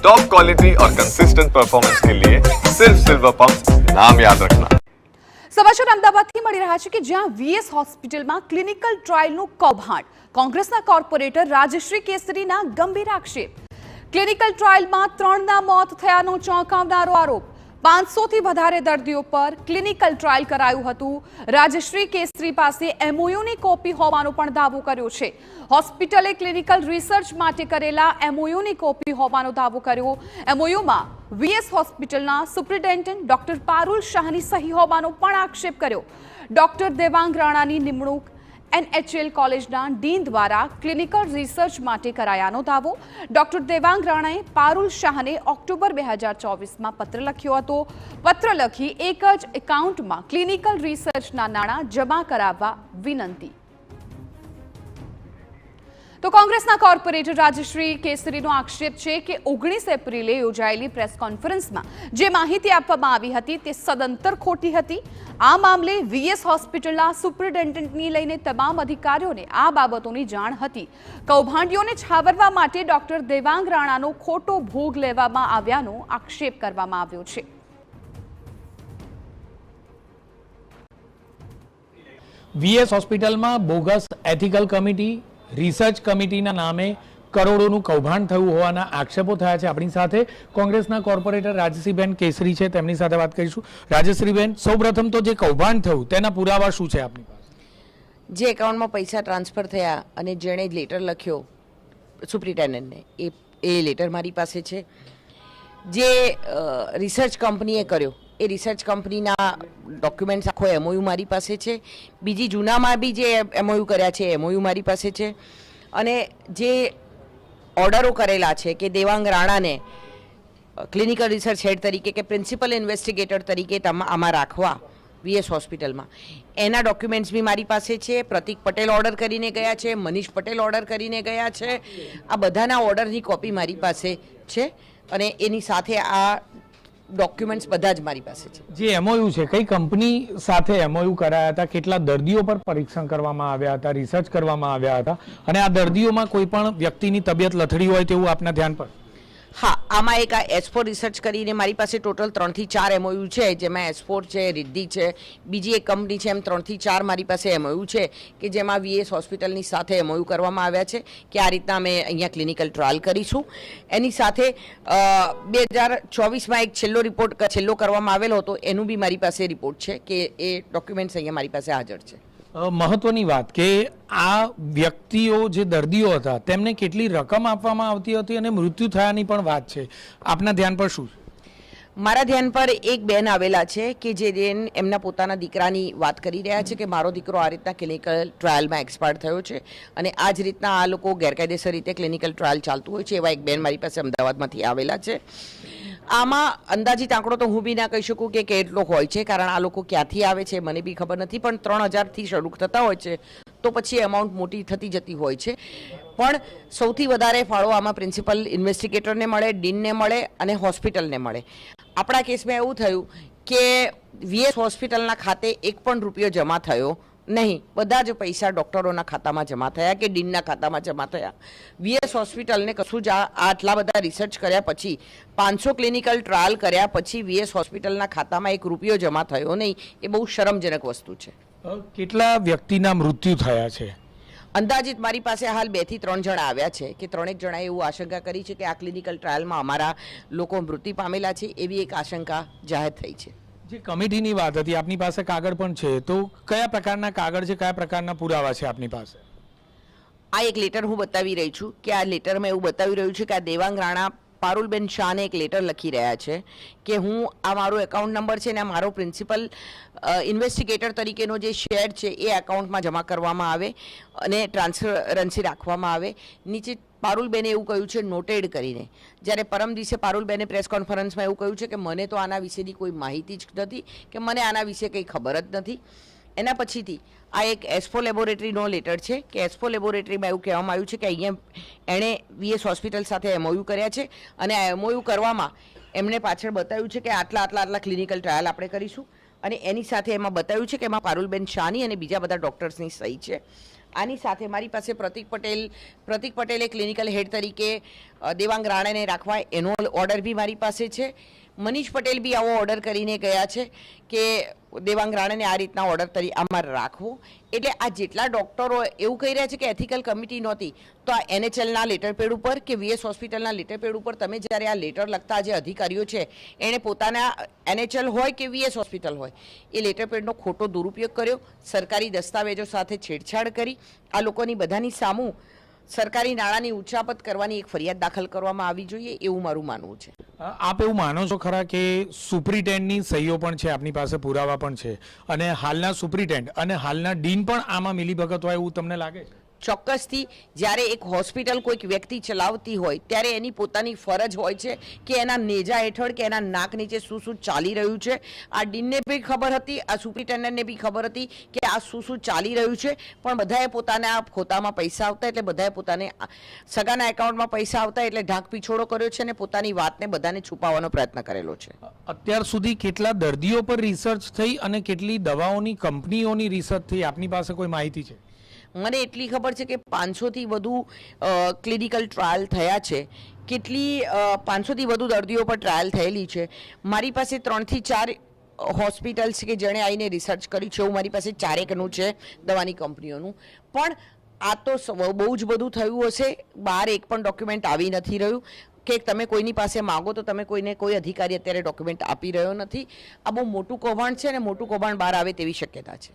Top quality और consistent performance के लिए सिर्फ सिल्वर पंप नाम याद रखना। સમાચાર અમદાવાદથી મળી રહ્યા છે કે જ્યાં વીએસ હોસ્પિટલમાં ક્લિનિકલ ટ્રાયલનું કૌભાંડ, કોંગ્રેસના કોર્પોરેટર રાજશ્રી કેસરીના ગંભીર આક્ષેપ। ક્લિનિકલ ટ્રાયલમાં 3ના મોત થયાનો ચોંકાવનારો આરોપ। 500 થી વધારે દર્દીઓ પર ક્લિનિકલ ટ્રાયલ કરાયું હતું। રાજશ્રી કેસરી પાસે એમઓયુની કોપી હોવાનો પણ દાવો કર્યો છે। હોસ્પિટલે ક્લિનિકલ રિસર્ચ માટે કરેલા એમઓયુની કોપી હોવાનો દાવો કર્યો। એમઓયુમાં વીએસ હોસ્પિટલના સુપ્રિન્ટેન્ડન્ટ ડોક્ટર પારુલ શાહની સહી હોવાનો પણ આક્ષેપ કર્યો। ડોક્ટર દેવાંગ રાણાની નિમણૂક એનએચએલ કોલેજના ડીન દ્વારા ક્લિનિકલ રિસર્ચ માટે કરાયાનો દાવો। ડોક્ટર દેવાંગ રાણાએ પારુલ શાહને ઓક્ટોબર 2024માં પત્ર લખ્યો હતો। પત્ર લખી એક જ એકાઉન્ટમાં ક્લિનિકલ રિસર્ચના નાણાં જમા કરાવવા વિનંતી। તો કોંગ્રેસના કોર્પોરેટર રાજશ્રી કેસરીનો આક્ષેપ છે કે 19 એપ્રિલે યોજાયેલી પ્રેસ કોન્ફરન્સમાં જે માહિતી આપવામાં આવી હતી તે સદંતર ખોટી હતી। આ મામલે વીએસ હોસ્પિટલના સુપ્રિન્ટેન્ડન્ટની લઈને તમામ અધિકારીઓને આ બાબતોની જાણ હતી। કૌભાંડીઓને છાવરવા માટે ડોક્ટર દેવાંગ રાણાનો ખોટો ભોગ લેવામાં આવ્યાનો આક્ષેપ કરવામાં આવ્યો છે। વીએસ હોસ્પિટલમાં બોગસ એથિકલ કમિટી, રિસર્ચ કમિટીના નામે કરોડોનું કૌભાંડ થયું હોવાના આક્ષેપો થયા છે। આપણી સાથે કોંગ્રેસના કોર્પોરેટર રાજશ્રીબેન કેસરી છે, તેમની સાથે વાત કરીશું। રાજશ્રીબેન, સૌપ્રથમ તો જે કૌભાંડ થયું તેના પુરાવા શું છે આપની પાસે? જે એકાઉન્ટમાં પૈસા ટ્રાન્સફર થયા અને જેણે લેટર લખ્યો સુપ્રિન્ટેન્ડન્ટને એ લેટર મારી પાસે છે। જે રિસર્ચ કંપનીએ કર્યો એ રિસર્ચ કંપનીના ડોક્યુમેન્ટ્સ આખો એમઓયુ મારી પાસે છે। બીજી જૂનામાં બી જે એમઓયુ કર્યા છે એમઓયુ મારી પાસે છે। અને જે ઓર્ડરો કરેલા છે કે દેવાંગ રાણાને ક્લિનિકલ રિસર્ચ હેડ તરીકે કે પ્રિન્સિપલ ઇન્વેસ્ટિગેટર તરીકે આમાં રાખવા વીએસ હોસ્પિટલમાં, એના ડોક્યુમેન્ટ્સ બી મારી પાસે છે। પ્રતિક પટેલ ઓર્ડર કરીને ગયા છે, મનીષ પટેલ ઓર્ડર કરીને ગયા છે। આ બધાના ઓર્ડરની કોપી મારી પાસે છે અને એની સાથે આ ડોક્યુમેન્ટ્સ બધા જ મારી પાસે છે। જે એમઓયુ છે, કઈ કંપની સાથે એમઓયુ કરાયા હતા, કેટલા દર્દીઓ પર પરીક્ષણ કરવામાં આવ્યા હતા, રિસર્ચ કરવામાં આવ્યા હતા, અને આ દર્દીઓમાં કોઈ પણ વ્યક્તિની તબિયત લથડી હોય તેવું આપના ધ્યાન પર? હા, આમાં એક આ એસ્ફોર રિસર્ચ કરીને મારી પાસે ટોટલ 3 થી 4 એમઓયુ છે, જેમાં એસ્ફોર છે, રિદ્ધિ છે, બીજી એક કંપની છે, એમ 3 થી 4 મારી પાસે એમઓયુ છે કે જેમાં વીએસ હોસ્પિટલની સાથે એમઓયુ કરવામાં આવ્યા છે કે આ રીતના અમે અહીંયા ક્લિનિકલ ટ્રાયલ કરીશું। એની સાથે 2024માં એક છેલ્લો કરવામાં આવેલો હતો, એનું બી મારી પાસે રિપોર્ટ છે કે એ ડોક્યુમેન્ટ્સ અહીંયા મારી પાસે હાજર છે। મહત્વની વાત કે આ વ્યક્તિઓ જે દર્દીઓ હતા તેમને કેટલી રકમ આપવામાં આવતી હતી અને મૃત્યુ થયાની પણ વાત છે, આપના ધ્યાન પર શું? મારા ધ્યાન પર એક બેન આવેલા છે કે જે બેન એમના પોતાના દીકરાની વાત કરી રહ્યા છે કે મારો દીકરો આ રીતના ક્લિનિકલ ટ્રાયલમાં એક્સપાયર થયો છે અને આ જ રીતના આ લોકો ગેરકાયદેસર રીતે ક્લિનિકલ ટ્રાયલ ચાલતું હોય છે, એવા એક બેન મારી પાસે અમદાવાદમાંથી આવેલા છે। આમાં અંદાજિત આંકડો તો હું બી ના કહી શકું કે કેટલો હોય છે, કારણ આ લોકો ક્યાંથી આવે છે મને બી ખબર નથી, પણ 3000થી શરૂ થતા હોય છે તો પછી એમાઉન્ટ મોટી થતી જતી હોય છે। પણ સૌથી વધારે ફાળો આમાં પ્રિન્સિપલ ઇન્વેસ્ટિગેટરને મળે, ડીનને મળે અને હોસ્પિટલને મળે। આપણા કેસમાં એવું થયું કે વીએસ હોસ્પિટલના ખાતે એક પણ રૂપિયો જમા થયો નહીં, બધા જ પૈસા ડૉક્ટરોના ખાતામાં જમા થયા કે ડીનના ખાતામાં જમા થયા। વીએસ હોસ્પિટલને કશું જ આટલા બધા રિસર્ચ કર્યા પછી, 500 ક્લિનિકલ ટ્રાયલ કર્યા પછી વીએસ હોસ્પિટલના ખાતામાં એક રૂપિયો જમા થયો નહીં, એ બહુ શરમજનક વસ્તુ છે। કેટલા વ્યક્તિના મૃત્યુ થયા છે? અંદાજિત મારી પાસે હાલ 2 થી 3 જણા આવ્યા છે કે 3 જણાએ એવું આશંકા કરી છે કે આ ક્લિનિકલ ટ્રાયલમાં અમારા લોકો મૃત્યુ પામેલા છે, એવી એક આશંકા જાહેર થઈ છે। જે કમિટીની વાત હતી, આપની પાસે કાગળ પણ છે, તો કયા પ્રકારના કાગળ છે, કયા પ્રકારના પુરાવા છે આપની પાસે? આ એક લેટર હું બતાવી રહી છું કે આ લેટરમાં એવું બતાવી રહ્યું છે કે આ દેવાંગ રાણા પારુલબેન શાહને એક લેટર લખી રહ્યા છે કે હું આ મારો એકાઉન્ટ નંબર છે ને આ મારો પ્રિન્સિપલ ઇન્વેસ્ટિગેટર તરીકેનો જે શેર છે એ એકાઉન્ટમાં જમા કરવામાં આવે અને ટ્રાન્સપરન્સી રાખવામાં આવે। નીચે પારુલબેને એવું કહ્યું છે નોટેડ કરીને, જ્યારે પરમ દિવસે પારુલબેને પ્રેસ કોન્ફરન્સમાં એવું કહ્યું છે કે મને તો આના વિશેની કોઈ માહિતી જ નથી, કે મને આના વિશે કંઈ ખબર જ નથી। એના પછીથી આ એક એસ્ફો લેબોરેટરીનો લેટર છે કે એસ્ફો લેબોરેટરીમાં એવું કહેવામાં આવ્યું છે કે અહીંયા એણે વીએસ હોસ્પિટલ સાથે એમઓયુ કર્યા છે અને આ એમઓયુ કરવામાં એમણે પાછળ બતાવ્યું છે કે આટલા ક્લિનિકલ ટ્રાયલ આપણે કરીશું અને એની સાથે એમાં બતાવ્યું છે કે એમાં પારુલબેન શાની અને બીજા બધા ડૉક્ટર્સની સહી છે. આની સાથે મારી પાસે પ્રતિક પટેલે ક્લિનિકલ હેડ તરીકે દેવાંગ રાણાને રાખવા એનો ઓર્ડર બી મારી પાસે છે. મનીષ પટેલ બી આવો ઓર્ડર કરીને ગયા છે કે દેવાંગ રાણાને આ રીતના ઓર્ડર અમારે રાખવો. એટલે આ જેટલા ડૉક્ટરો એવું કહી રહ્યા છે કે એથિકલ કમિટી નહોતી, તો આ NHLના લેટરપેડ ઉપર કે VS હોસ્પિટલના લેટરપેડ ઉપર તમે જ્યારે આ લેટર લખતા જે અધિકારીઓ છે એણે પોતાના NHL હોય કે VS હોસ્પિટલ હોય એ લેટરપેડનો ખોટો દુરુપયોગ કર્યો, સરકારી દસ્તાવેજો સાથે છેડછાડ કરી આ લોકોની બધાની સામું સરકારી નાણાંની ઉચાપત કરવાની એક ફરિયાદ દાખલ કરવામાં આવી જોઈએ એવું મારું માનવું છે. આપ એવું માનો છો ખરા કે સુપ્રિન્ટેન્ડની સહીઓ પણ છે, આપની પાસે પુરાવા પણ છે, અને હાલના સુપ્રિન્ટેન્ડ અને હાલના ડીન પણ આમાં મિલીભગત હોય એવું તમને લાગે છે? ચોક્કસથી જ્યારે એક હોસ્પિટલ કોઈક વ્યક્તિ ચલાવતી હોય ત્યારે એની પોતાની ફરજ હોય છે કે એના નેજા હેઠળ કે એના નાક નીચે શું શું ચાલી રહ્યું છે. આ ડીનને બી ખબર હતી, આ સુપ્રિન્ટેન્ડન્ટને બી ખબર હતી કે આ શું શું ચાલી રહ્યું છે, પણ બધાએ પોતાના ખોતામાં પૈસા આવતા એટલે બધાએ પોતાને સગાના એકાઉન્ટમાં પૈસા આવતા એટલે ઢાંક પીછોડો કર્યો છે અને પોતાની વાતને બધાને છુપાવવાનો પ્રયત્ન કરેલો છે. અત્યાર સુધી કેટલા દર્દીઓ પર રિસર્ચ થઈ અને કેટલી દવાઓની કંપનીઓની રિસર્ચ થઈ, આપની પાસે કોઈ માહિતી છે? મને એટલી ખબર છે કે 500થી વધુ ક્લિનિકલ ટ્રાયલ થયા છે. કેટલી 500થી વધુ દર્દીઓ પર ટ્રાયલ થયેલી છે. મારી પાસે 3 થી 4 હોસ્પિટલ્સ કે જેણે આવીને રિસર્ચ કરી છે એવું મારી પાસે 4 છે દવાની કંપનીઓનું. પણ આ તો બહુ જ બધું થયું હશે, બહાર એક પણ ડોક્યુમેન્ટ આવી નથી રહ્યું કે તમે કોઈની પાસે માગો તો તમે કોઈ અધિકારી અત્યારે ડોક્યુમેન્ટ આપી રહ્યો નથી. આ બહુ મોટું કૌભાંડ છે અને મોટું કૌભાંડ બહાર આવે તેવી શક્યતા છે.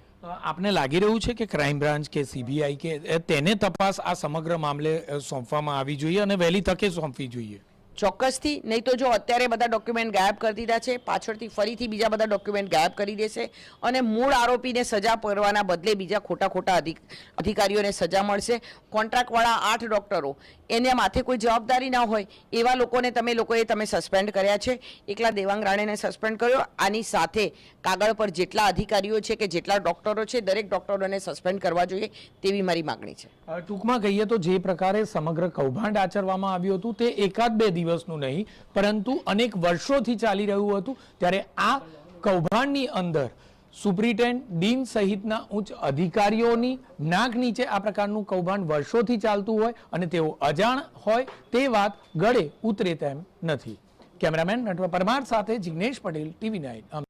આપને લાગી રહ્યું છે કે ક્રાઇમ બ્રાન્ચ કે CBI કે તેને તપાસ આ સમગ્ર મામલે સોંપવામાં આવી જોઈએ અને વહેલી તકે સોંપવી જોઈએ? ચોક્કસથી, નહીં તો જો અત્યારે બધા ડોક્યુમેન્ટ ગાયબ કરી દીધા છે, પાછળથી ફરીથી બીજા બધા ડોક્યુમેન્ટ ગાયબ કરી દેશે અને મૂળ આરોપીને સજા કરવાના બદલે બીજા ખોટા અધિકારીઓને સજા મળશે. કોન્ટ્રાક્ટવાળા 8 ડૉક્ટરો એને માથે કોઈ જવાબદારી ના હોય એવા લોકોને તમે સસ્પેન્ડ કર્યા છે. એકલા દેવાંગ રાણેને સસ્પેન્ડ કર્યો. આની સાથે કાગળ પર જેટલા અધિકારીઓ છે કે જેટલા ડૉક્ટરો છે દરેક ડૉક્ટરોને સસ્પેન્ડ કરવા જોઈએ તેવી મારી માગણી છે. ટૂંકમાં કહીએ તો જે પ્રકારે સમગ્ર કૌભાંડ આચરવામાં આવ્યું હતું તે 1-2 દિવસનું નહીં પરંતુ અનેક વર્ષોથી ચાલી રહ્યું હતું, ત્યારે આ કૌભાંડની અંદર સુપ્રિન્ટેન્ડન્ટ, ડીન સહિતના ઉચ્ચ અધિકારીઓની નાક નીચે આ પ્રકારનું કૌભાંડ વર્ષોથી ચાલતું હોય અને તેઓ અજાણ હોય તે વાત ગળે ઉતરે તેમ નથી. કેમેરામેન નટવર પરમાર સાથે જિગ્નેશ પટેલ, TV9.